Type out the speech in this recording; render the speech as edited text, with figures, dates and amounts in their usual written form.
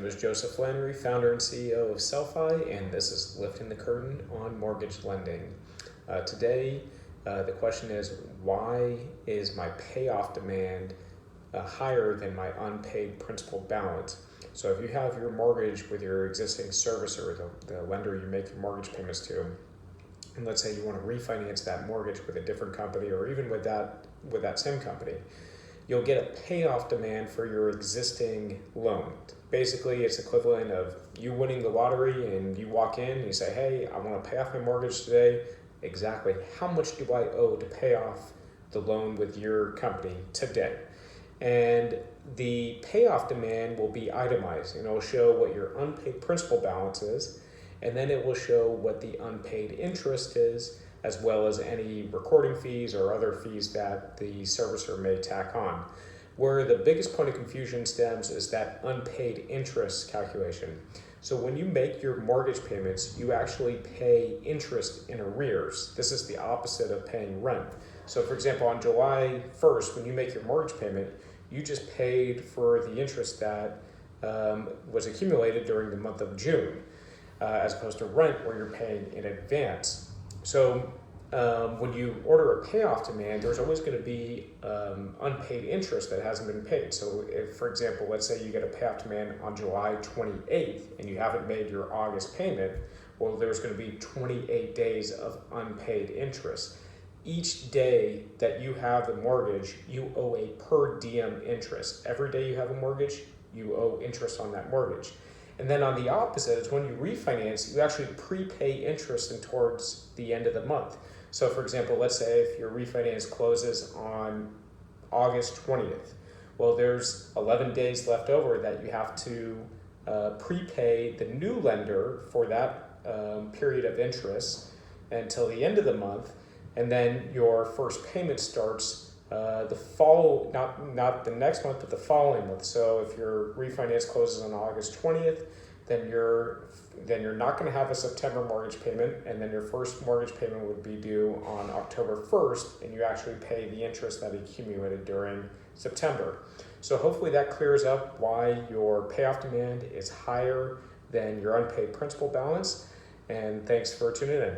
name is Joseph Flannery, founder and CEO of SELFi, and this is Lifting the Curtain on Mortgage Lending. Today, the question is, why is my payoff demand higher than my unpaid principal balance? So if you have your mortgage with your existing servicer, the lender you make your mortgage payments to, and let's say you want to refinance that mortgage with a different company or even with that same company, you'll get a payoff demand for your existing loan. Basically, it's equivalent of you winning the lottery and you walk in and you say, hey, I want to pay off my mortgage today. Exactly how much do I owe to pay off the loan with your company today? And the payoff demand will be itemized, and it will show what your unpaid principal balance is, and then it will show what the unpaid interest is, as well as any recording fees or other fees that the servicer may tack on. Where the biggest point of confusion stems is that unpaid interest calculation. So when you make your mortgage payments, you actually pay interest in arrears. This is the opposite of paying rent. So for example, on July 1st, when you make your mortgage payment, you just paid for the interest that was accumulated during the month of June, as opposed to rent where you're paying in advance. So when you order a payoff demand, there's always going to be unpaid interest that hasn't been paid. So if, for example, let's say you get a payoff demand on July 28th and you haven't made your August payment, well, there's going to be 28 days of unpaid interest. Each day that you have the mortgage, you owe a per diem interest. Every day you have a mortgage, you owe interest on that mortgage. And then on the opposite is when you refinance, you actually prepay interest and towards the end of the month. So for example, let's say if your refinance closes on August 20th, well, there's 11 days left over that you have to prepay the new lender for that period of interest until the end of the month. And then your first payment starts not the next month, but the following month. So if your refinance closes on August 20th, then you're not going to have a September mortgage payment, and then your first mortgage payment would be due on October 1st, and you actually pay the interest that accumulated during September. So hopefully that clears up why your payoff demand is higher than your unpaid principal balance, and thanks for tuning in.